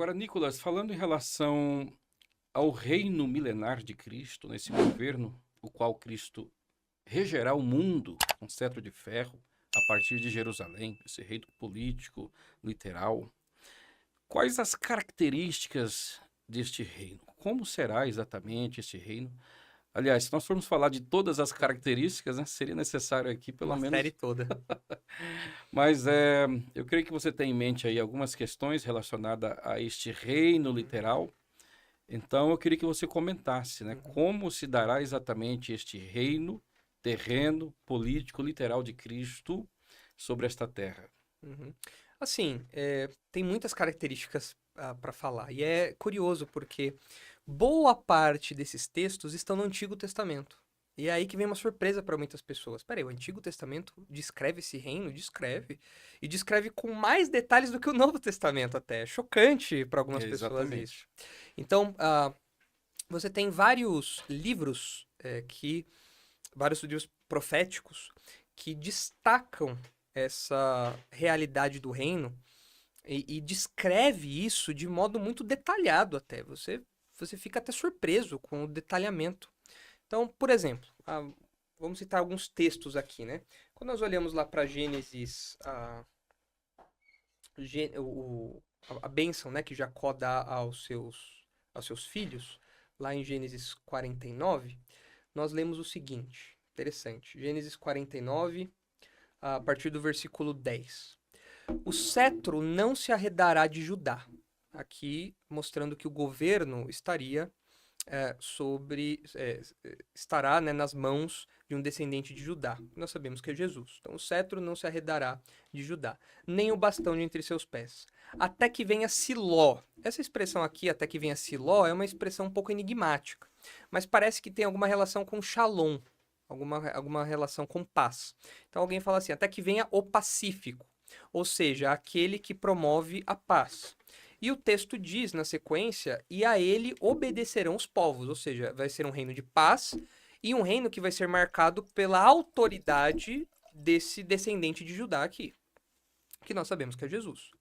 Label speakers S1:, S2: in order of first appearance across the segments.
S1: Agora, Nicolas, falando em relação ao reino milenar de Cristo, nesse governo, o qual Cristo regerá o mundo com cetro de ferro a partir de Jerusalém, esse reino político, literal. Quais as características deste reino? Como será exatamente este reino? Aliás, se nós formos falar de todas as características, né, seria necessário aqui pelo
S2: Uma série
S1: menos.
S2: toda.
S1: Mas eu creio que você tem em mente aí algumas questões relacionadas a este reino literal. Então, eu queria que você comentasse, né,
S2: Uhum,
S1: como se dará exatamente este reino terreno, político, literal de Cristo sobre esta terra.
S2: uhum. Assim, tem muitas características para falar. E é curioso porque boa parte desses textos estão no Antigo Testamento. E é aí que vem uma surpresa para muitas pessoas. Peraí, o Antigo Testamento descreve esse reino? Descreve. E descreve com mais detalhes do que o Novo Testamento até. É chocante para algumas pessoas isso.
S1: Exatamente.
S2: Então, você tem vários livros vários livros proféticos que destacam essa realidade do reino e descreve isso de modo muito detalhado até. Você fica até surpreso com o detalhamento. Então, por exemplo, vamos citar alguns textos aqui, né? Quando nós olhamos lá para Gênesis, Gê- o- a bênção, né, que Jacó dá aos seus filhos, lá em Gênesis 49, nós lemos o seguinte, interessante. Gênesis 49, a partir do versículo 10. O cetro não se arredará de Judá. Aqui mostrando que o governo estará, né, nas mãos de um descendente de Judá. Nós sabemos que é Jesus. Então, o cetro não se arredará de Judá, nem o bastão de entre seus pés, até que venha Siló. Essa expressão aqui, até que venha Siló, é uma expressão um pouco enigmática, mas parece que tem alguma relação com Shalom, alguma relação com paz. Então, alguém fala assim, até que venha o Pacífico, ou seja, aquele que promove a paz. E o texto diz na sequência: e a ele obedecerão os povos, ou seja, vai ser um reino de paz e um reino que vai ser marcado pela autoridade desse descendente de Judá aqui, que nós sabemos que é Jesus.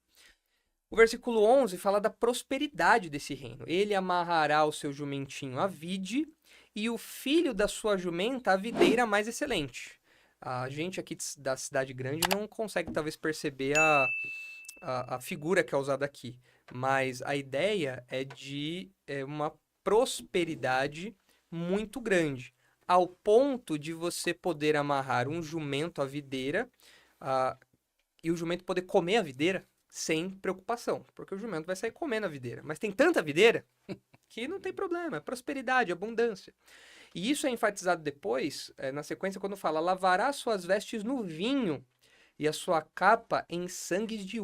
S2: O versículo 11 fala da prosperidade desse reino. Ele amarrará o seu jumentinho à vide e o filho da sua jumenta à videira mais excelente. A gente aqui da cidade grande não consegue talvez perceber a figura que é usada aqui, mas a ideia é de uma prosperidade muito grande, ao ponto de você poder amarrar um jumento à videira, ah, e o jumento poder comer a videira sem preocupação, porque o jumento vai sair comendo a videira. Mas tem tanta videira que não tem problema, é prosperidade, abundância. E isso é enfatizado depois, na sequência, quando fala: lavará suas vestes no vinho e a sua capa em sangue de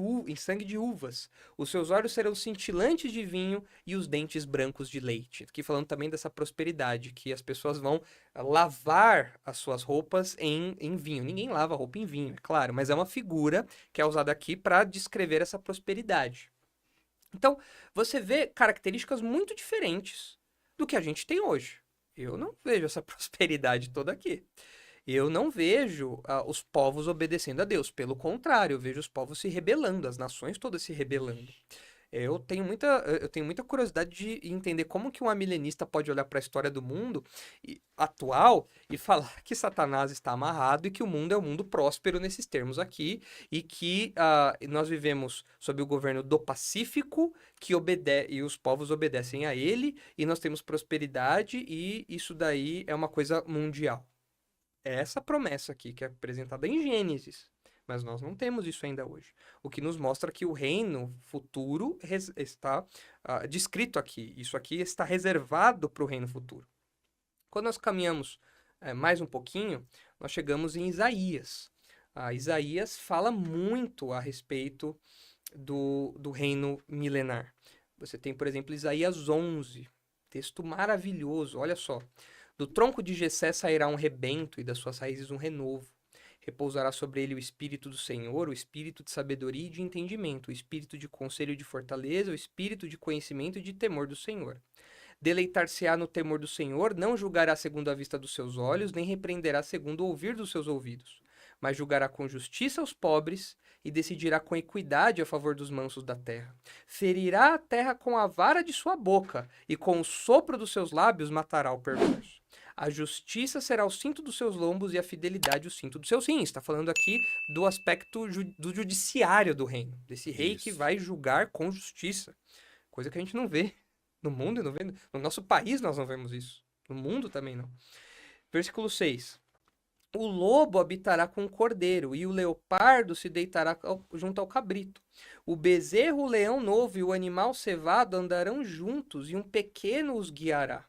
S2: uvas. Os seus olhos serão cintilantes de vinho e os dentes brancos de leite. Aqui falando também dessa prosperidade, que as pessoas vão lavar as suas roupas em vinho. Ninguém lava roupa em vinho, é claro, mas é uma figura que é usada aqui para descrever essa prosperidade. Então, você vê características muito diferentes do que a gente tem hoje. Eu não vejo essa prosperidade toda aqui. Eu não vejo os povos obedecendo a Deus. Pelo contrário, eu vejo os povos se rebelando, as nações todas se rebelando. Eu tenho muita curiosidade de entender como que um amilenista pode olhar para a história do mundo atual e falar que Satanás está amarrado e que o mundo é um mundo próspero nesses termos aqui e que nós vivemos sob o governo do Pacífico e os povos obedecem a ele e nós temos prosperidade e isso daí é uma coisa mundial. É essa promessa aqui que é apresentada em Gênesis. Mas nós não temos isso ainda hoje. O que nos mostra que o reino futuro está descrito aqui. Isso aqui está reservado para o reino futuro. Quando nós caminhamos mais um pouquinho, nós chegamos em Isaías. Isaías fala muito a respeito do reino milenar. Você tem, por exemplo, Isaías 11, texto maravilhoso. Olha só. Do tronco de Jessé sairá um rebento e das suas raízes um renovo. Repousará sobre ele o espírito do Senhor, o espírito de sabedoria e de entendimento, o espírito de conselho e de fortaleza, o espírito de conhecimento e de temor do Senhor. Deleitar-se-á no temor do Senhor, não julgará segundo a vista dos seus olhos, nem repreenderá segundo o ouvir dos seus ouvidos. mas julgará com justiça os pobres e decidirá com equidade a favor dos mansos da terra. Ferirá a terra com a vara de sua boca e com o sopro dos seus lábios matará o perverso. A justiça será o cinto dos seus lombos e a fidelidade o cinto dos seus rins. Está falando aqui do aspecto do judiciário do reino, desse rei que
S1: Isso.
S2: vai julgar com justiça. Coisa que a gente não vê no mundo, não vê. No nosso país nós não vemos isso. No mundo também não. Versículo 6. O lobo habitará com o cordeiro, e o leopardo se deitará junto ao cabrito. O bezerro, o leão novo e o animal cevado andarão juntos, e um pequeno os guiará.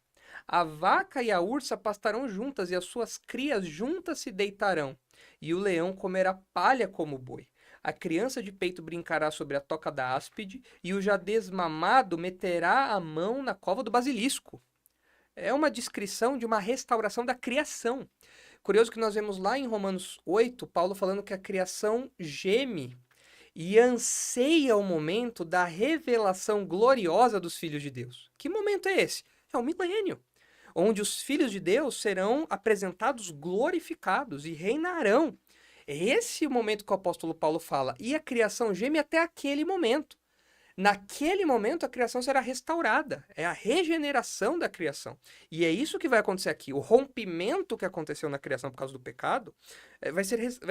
S2: A vaca e a ursa pastarão juntas, e as suas crias juntas se deitarão. E o leão comerá palha como o boi. A criança de peito brincará sobre a toca da áspide, e o já desmamado meterá a mão na cova do basilisco. É uma descrição de uma restauração da criação. Curioso que nós vemos lá em Romanos 8, Paulo falando que a criação geme e anseia o momento da revelação gloriosa dos filhos de Deus. Que momento é esse? É o milênio, onde os filhos de Deus serão apresentados glorificados e reinarão. É esse o momento que o apóstolo Paulo fala. E a criação geme até aquele momento. Naquele momento, a criação será restaurada. É a regeneração da criação. E é isso que vai acontecer aqui. O rompimento que aconteceu na criação por causa do pecado vai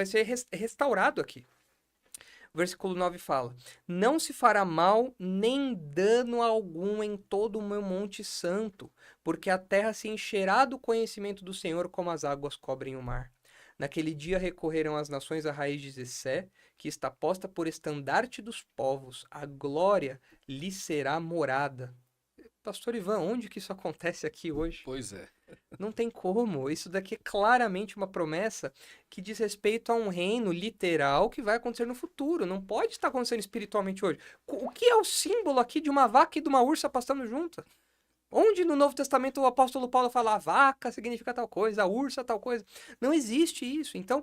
S2: ser restaurado aqui. O versículo 9 fala: Não se fará mal nem dano algum em todo o meu monte santo, porque a terra se encherá do conhecimento do Senhor como as águas cobrem o mar. Naquele dia recorreram as nações à raiz de Jessé, que está posta por estandarte dos povos. A glória lhe será morada. Pastor Ivan, onde que isso acontece aqui hoje?
S1: Pois é.
S2: Não tem como. Isso daqui é claramente uma promessa que diz respeito a um reino literal que vai acontecer no futuro. Não pode estar acontecendo espiritualmente hoje. O que é o símbolo aqui de uma vaca e de uma ursa pastando juntas? Onde no Novo Testamento o apóstolo Paulo fala a vaca significa tal coisa, a ursa tal coisa? Não existe isso. Então,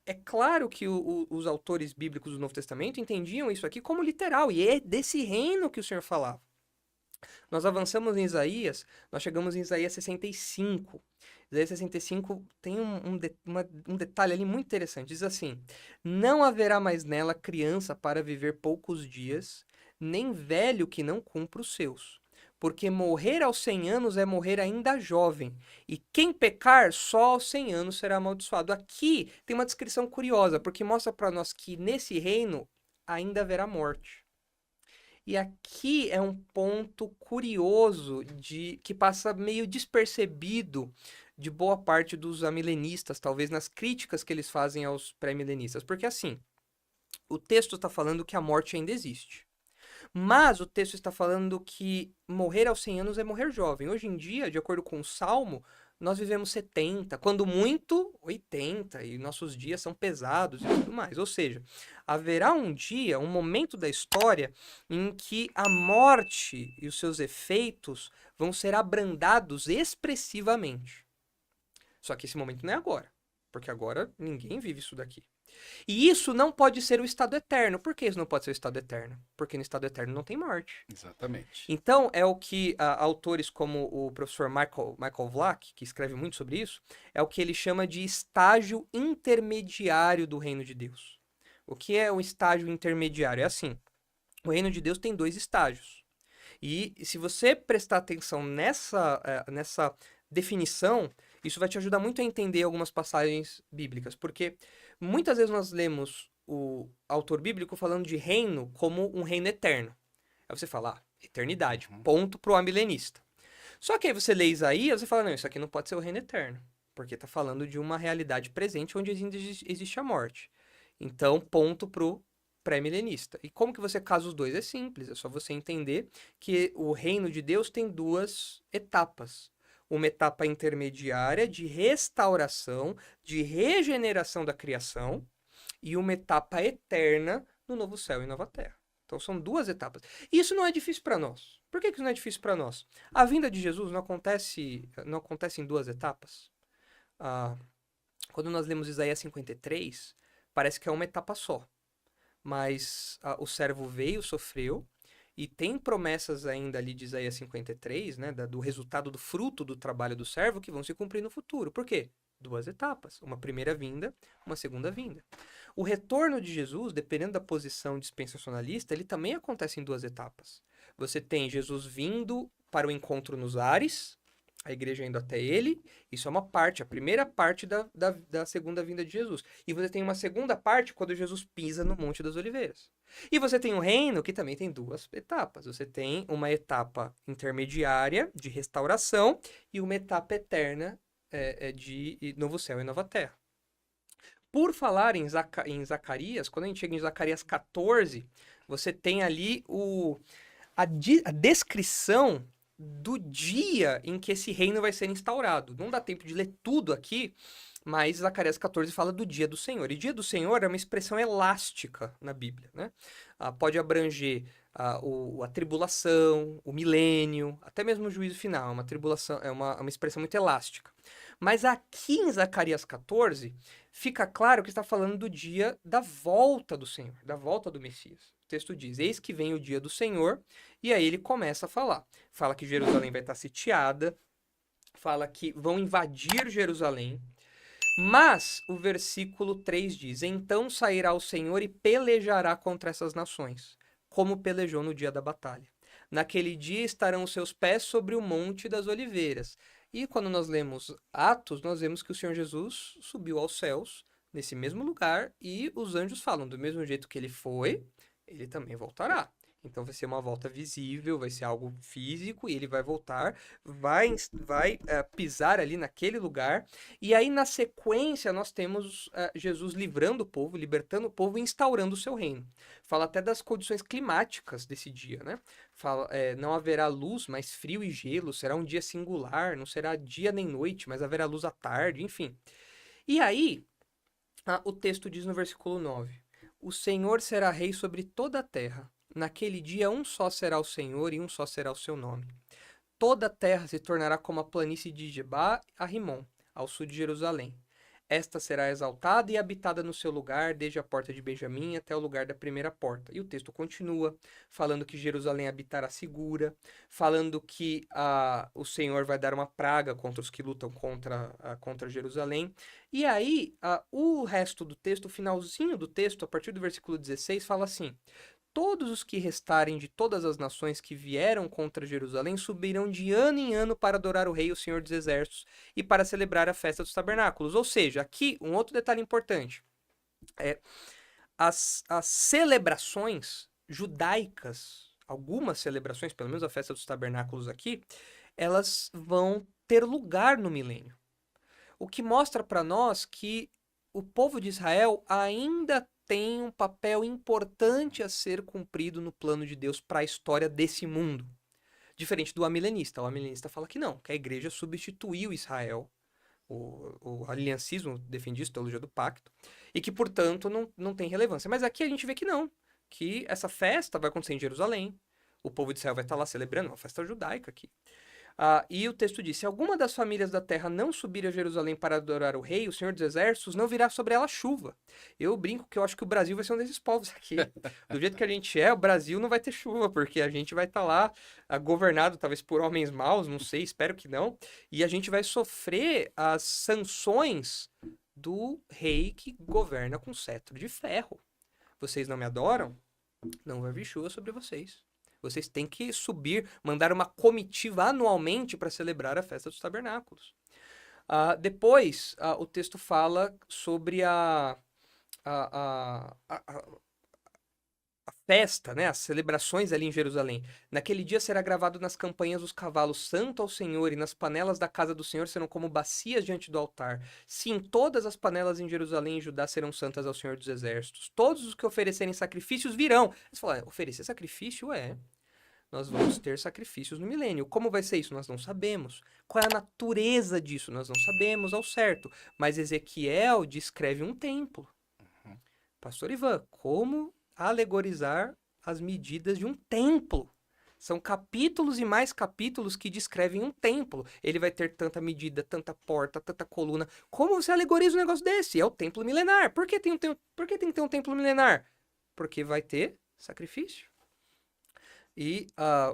S2: é claro que os autores bíblicos do Novo Testamento entendiam isso aqui como literal, e é desse reino que o Senhor falava. Nós avançamos em Isaías, nós chegamos em Isaías 65. Isaías 65 tem um detalhe ali muito interessante. Diz assim: Não haverá mais nela criança para viver poucos dias, nem velho que não cumpra os seus. Porque morrer aos 100 anos é morrer ainda jovem, e quem pecar só aos 100 anos será amaldiçoado. Aqui tem uma descrição curiosa, porque mostra para nós que nesse reino ainda haverá morte. E aqui é um ponto curioso que passa meio despercebido de boa parte dos amilenistas, talvez nas críticas que eles fazem aos pré-milenistas. Porque assim, o texto está falando que a morte ainda existe. Mas o texto está falando que morrer aos 100 anos é morrer jovem. Hoje em dia, de acordo com o Salmo, nós vivemos 70, quando muito 80, e nossos dias são pesados e tudo mais. Ou seja, haverá um dia, um momento da história em que a morte e os seus efeitos vão ser abrandados expressivamente. Só que esse momento não é agora, porque agora ninguém vive isso daqui. E isso não pode ser o estado eterno. Por que isso não pode ser o estado eterno? Porque no estado eterno não tem morte.
S1: Exatamente.
S2: Então, é o que autores como o professor Michael Vlach, que escreve muito sobre isso, é o que ele chama de estágio intermediário do reino de Deus. O que é um estágio intermediário? É assim, o reino de Deus tem 2 estágios. E se você prestar atenção nessa definição, isso vai te ajudar muito a entender algumas passagens bíblicas, porque muitas vezes nós lemos o autor bíblico falando de reino como um reino eterno. Aí você fala, eternidade, ponto pro amilenista. Só que aí você lê Isaías e fala, não, isso aqui não pode ser o reino eterno, porque está falando de uma realidade presente onde existe a morte. Então, ponto pro pré-milenista. E como que você casa os dois? É simples, é só você entender que o reino de Deus tem 2 etapas. Uma etapa intermediária de restauração, de regeneração da criação, e uma etapa eterna no novo céu e nova terra. Então são 2 etapas. E isso não é difícil para nós. Por que isso não é difícil para nós? A vinda de Jesus não acontece em 2 etapas. Quando nós lemos Isaías 53, parece que é uma etapa só. Mas o servo veio, sofreu, e tem promessas ainda ali de Isaías 53, né, do resultado do fruto do trabalho do servo que vão se cumprir no futuro. Por quê? 2 etapas. Uma primeira vinda, uma segunda vinda. O retorno de Jesus, dependendo da posição dispensacionalista, ele também acontece em 2 etapas. Você tem Jesus vindo para o encontro nos ares, a igreja indo até ele, isso é uma parte, a primeira parte da segunda vinda de Jesus. E você tem uma segunda parte quando Jesus pisa no Monte das Oliveiras. E você tem um reino que também tem 2 etapas. Você tem uma etapa intermediária de restauração e uma etapa eterna de novo céu e nova terra. Por falar em Zacarias, quando a gente chega em Zacarias 14, você tem ali a descrição do dia em que esse reino vai ser instaurado. Não dá tempo de ler tudo aqui, mas Zacarias 14 fala do dia do Senhor. E dia do Senhor é uma expressão elástica na Bíblia, né? Pode abranger a tribulação, o milênio, até mesmo o juízo final. Uma tribulação é uma expressão muito elástica. Mas aqui em Zacarias 14, fica claro que está falando do dia da volta do Senhor, da volta do Messias. O texto diz, eis que vem o dia do Senhor, e aí ele começa a falar. Fala que Jerusalém vai estar sitiada, fala que vão invadir Jerusalém, mas o versículo 3 diz, então sairá o Senhor e pelejará contra essas nações, como pelejou no dia da batalha. Naquele dia estarão os seus pés sobre o Monte das Oliveiras. E quando nós lemos Atos, nós vemos que o Senhor Jesus subiu aos céus, nesse mesmo lugar, e os anjos falam, do mesmo jeito que ele foi, ele também voltará. Então vai ser uma volta visível, vai ser algo físico, e ele vai voltar, vai pisar ali naquele lugar. E aí, na sequência, nós temos Jesus livrando o povo, libertando o povo e instaurando o seu reino. Fala até das condições climáticas desse dia, né? Fala, não haverá luz, mas frio e gelo, será um dia singular, não será dia nem noite, mas haverá luz à tarde, enfim. E aí, o texto diz no versículo 9, o Senhor será rei sobre toda a terra. Naquele dia um só será o Senhor e um só será o seu nome. Toda a terra se tornará como a planície de Gebá a Rimon, ao sul de Jerusalém. Esta será exaltada e habitada no seu lugar, desde a porta de Benjamim até o lugar da primeira porta. E o texto continua, falando que Jerusalém habitará segura, falando que o Senhor vai dar uma praga contra os que lutam contra Jerusalém. E aí, o resto do texto, o finalzinho do texto, a partir do versículo 16, fala assim, todos os que restarem de todas as nações que vieram contra Jerusalém subirão de ano em ano para adorar o Rei, o Senhor dos Exércitos, e para celebrar a festa dos tabernáculos. Ou seja, aqui um outro detalhe importante. As celebrações judaicas, algumas celebrações, pelo menos a festa dos tabernáculos aqui, elas vão ter lugar no milênio. O que mostra para nós que o povo de Israel ainda tem um papel importante a ser cumprido no plano de Deus para a história desse mundo. Diferente do amilenista. O amilenista fala que não, que a igreja substituiu Israel. O aliancismo defende isso, a teologia do pacto, e que, portanto, não tem relevância. Mas aqui a gente vê que não, que essa festa vai acontecer em Jerusalém, o povo de Israel vai estar lá celebrando, uma festa judaica aqui. E o texto diz, se alguma das famílias da terra não subir a Jerusalém para adorar o rei, o Senhor dos Exércitos, não virá sobre ela chuva. Eu brinco que eu acho que o Brasil vai ser um desses povos aqui. Do jeito que a gente o Brasil não vai ter chuva, porque a gente vai estar lá governado talvez por homens maus, não sei, espero que não. E a gente vai sofrer as sanções do rei que governa com cetro de ferro. Vocês não me adoram? Não vai vir chuva sobre vocês. Vocês têm que subir, mandar uma comitiva anualmente para celebrar a festa dos tabernáculos. Depois, o texto fala sobre a festa, né, as celebrações ali em Jerusalém. Naquele dia será gravado nas campanhas dos cavalos santo ao Senhor, e nas panelas da casa do Senhor serão como bacias diante do altar. Sim, todas as panelas em Jerusalém e Judá serão santas ao Senhor dos Exércitos. Todos os que oferecerem sacrifícios virão. Eles falam, oferecer sacrifício nós vamos ter sacrifícios no milênio. Como vai ser isso? Nós não sabemos. Qual é a natureza disso? Nós não sabemos ao certo. Mas Ezequiel descreve um templo. Pastor Ivan, como alegorizar as medidas de um templo? São capítulos e mais capítulos que descrevem um templo. Ele vai ter tanta medida, tanta porta, tanta coluna. Como você alegoriza um negócio desse? É o templo milenar. Por que tem que ter um templo milenar? Porque vai ter sacrifício. E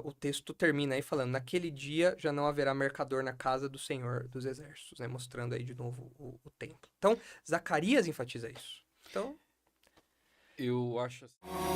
S2: o texto termina aí falando, naquele dia já não haverá mercador na casa do Senhor dos Exércitos, né? Mostrando aí de novo o templo. Então, Zacarias enfatiza isso. Então,
S1: Eu acho assim.